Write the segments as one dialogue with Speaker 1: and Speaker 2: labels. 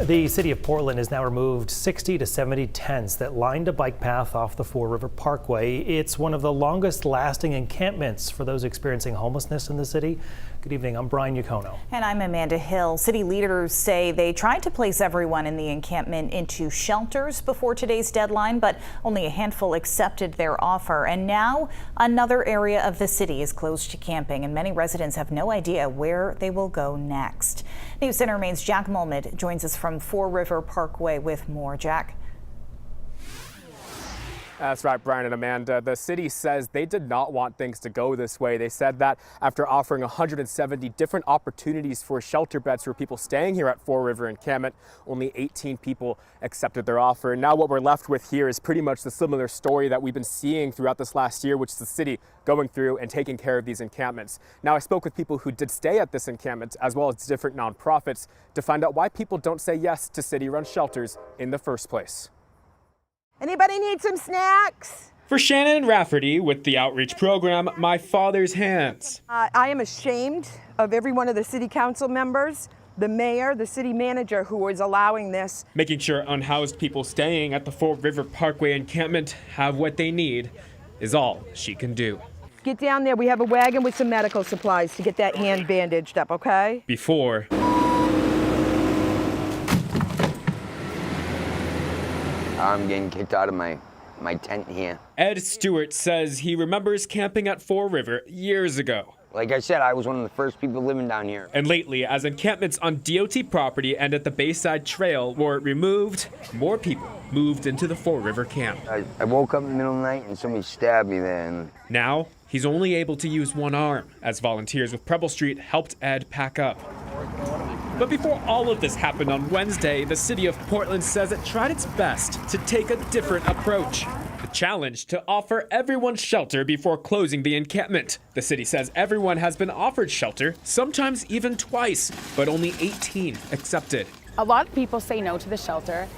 Speaker 1: The city of Portland has now removed 60 to 70 tents that lined a bike path off the Fore River Parkway. It's one of the longest lasting encampments for those experiencing homelessness in the city. Good evening, I'm Brian Yacono.
Speaker 2: And I'm Amanda Hill. City leaders say they tried to place everyone in the encampment into shelters before today's deadline, but only a handful accepted their offer. And now another area of the city is closed to camping, and many residents have no idea where they will go next. News Center Maine's Jack Mulmid joins us from Fore River Parkway with more. Jack.
Speaker 3: That's right, Brian and Amanda. The city says they did not want things to go this way. They said that after offering 170 different opportunities for shelter beds for people staying here at Fore River Encampment, only 18 people accepted their offer. And now what we're left with here is pretty much the similar story that we've been seeing throughout this last year, which is the city going through and taking care of these encampments. Now, I spoke with people who did stay at this encampment, as well as different nonprofits, to find out why people don't say yes to city-run shelters in the first place.
Speaker 4: Anybody need some snacks?
Speaker 5: For Shannon and Rafferty with the outreach program, My Father's Hands.
Speaker 4: I am ashamed of every one of the city council members, the mayor, the city manager who is allowing this.
Speaker 5: Making sure unhoused people staying at the Fore River Parkway encampment have what they need is all she can do.
Speaker 4: Get down there. We have a wagon with some medical supplies to get that hand bandaged up, okay?
Speaker 5: Before
Speaker 6: I'm getting kicked out of my tent here.
Speaker 5: Ed Stewart says he remembers camping at Fore River years ago.
Speaker 6: Like I said, I was one of the first people living down here.
Speaker 5: And lately, as encampments on DOT property and at the Bayside Trail were removed, more people moved into the Fore River camp.
Speaker 6: I woke up in the middle of the night and somebody stabbed me there. And
Speaker 5: now, he's only able to use one arm as volunteers with Preble Street helped Ed pack up. But before all of this happened on Wednesday, the city of Portland says it tried its best to take a different approach. The challenge to offer everyone shelter before closing the encampment. The city says everyone has been offered shelter, sometimes even twice, but only 18 accepted.
Speaker 7: A lot of people say no to the shelter.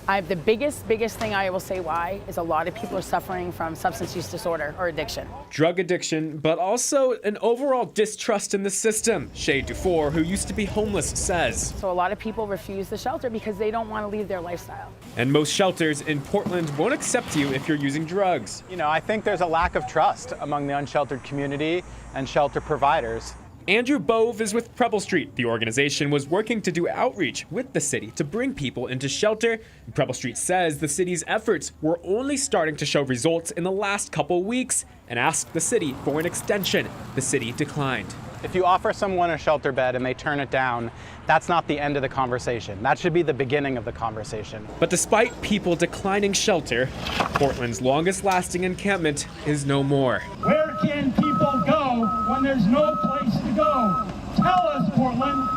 Speaker 7: The biggest thing I will say why is a lot of people are suffering from substance use disorder or addiction.
Speaker 5: Drug addiction, but also an overall distrust in the system. Shay Dufour, who used to be homeless, says.
Speaker 7: So a lot of people refuse the shelter because they don't want to leave their lifestyle.
Speaker 5: And most shelters in Portland won't accept you if you're using drugs.
Speaker 8: You know, I think there's a lack of trust among the unsheltered community and shelter providers.
Speaker 5: Andrew Bove is with Preble Street. The organization was working to do outreach with the city to bring people into shelter. Preble Street says the city's efforts were only starting to show results in the last couple weeks and asked the city for an extension. The city declined.
Speaker 8: If you offer someone a shelter bed and they turn it down, that's not the end of the conversation. That should be the beginning of the conversation.
Speaker 5: But despite people declining shelter, Portland's longest lasting encampment is no more.
Speaker 9: Where can people go when there's no place to go? Tell us, Portland,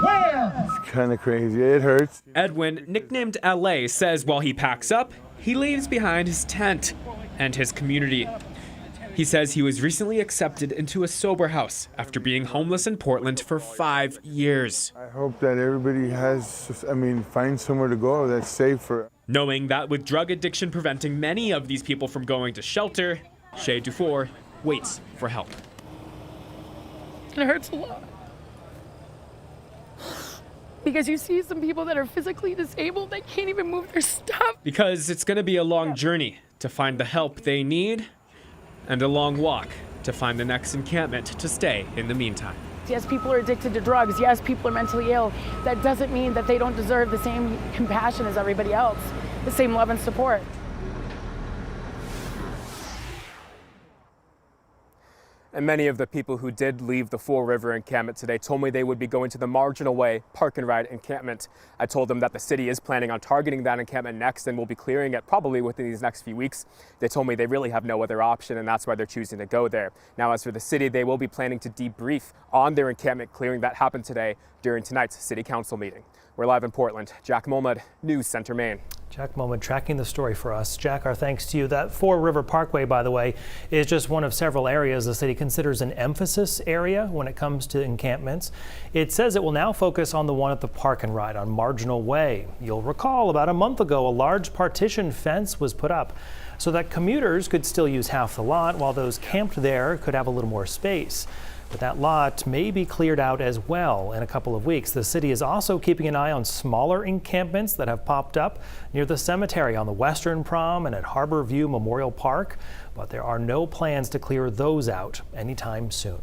Speaker 9: where?
Speaker 10: It's kind of crazy. It hurts.
Speaker 5: Edwin, nicknamed LA, says while he packs up, he leaves behind his tent and his community. He says he was recently accepted into a sober house after being homeless in Portland for 5 years.
Speaker 10: I hope that everybody finds somewhere to go that's safer.
Speaker 5: Knowing that with drug addiction preventing many of these people from going to shelter, Shay Dufour waits for help.
Speaker 7: It hurts a lot. Because you see some people that are physically disabled, they can't even move their stuff.
Speaker 5: Because it's going to be a long journey to find the help they need and a long walk to find the next encampment to stay in the meantime.
Speaker 7: Yes, people are addicted to drugs. Yes, people are mentally ill. That doesn't mean that they don't deserve the same compassion as everybody else, the same love and support.
Speaker 3: And many of the people who did leave the Fore River encampment today told me they would be going to the Marginal Way Park and Ride encampment. I told them that the city is planning on targeting that encampment next and will be clearing it probably within these next few weeks. They told me they really have no other option, and that's why they're choosing to go there. Now, as for the city, they will be planning to debrief on their encampment clearing that happened today during tonight's city council meeting. We're live in Portland. Jack Mulmud, News Center, Maine.
Speaker 1: Jack Mulmud tracking the story for us. Jack, our thanks to you. That Fore River Parkway, by the way, is just one of several areas the city considers an emphasis area when it comes to encampments. It says it will now focus on the one at the Park and Ride on Marginal Way. You'll recall about a month ago, a large partition fence was put up so that commuters could still use half the lot while those camped there could have a little more space. But that lot may be cleared out as well in a couple of weeks. The city is also keeping an eye on smaller encampments that have popped up near the cemetery on the Western Prom and at Harbor View Memorial Park, but there are no plans to clear those out anytime soon.